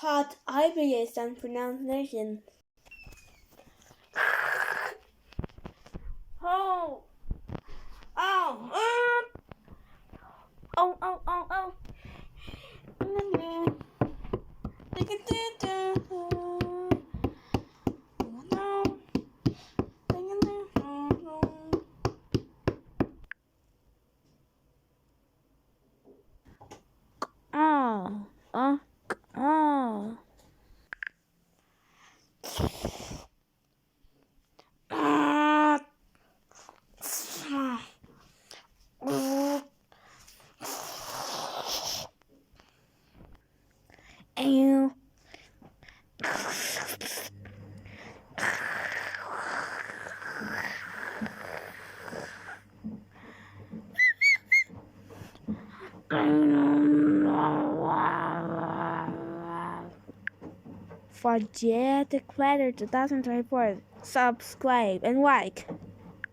Hot IPA and pronunciation. Oh, oh, oh, oh, oh, oh. Oh, oh, oh. Ew. For Jet the Creator 2024, subscribe and like.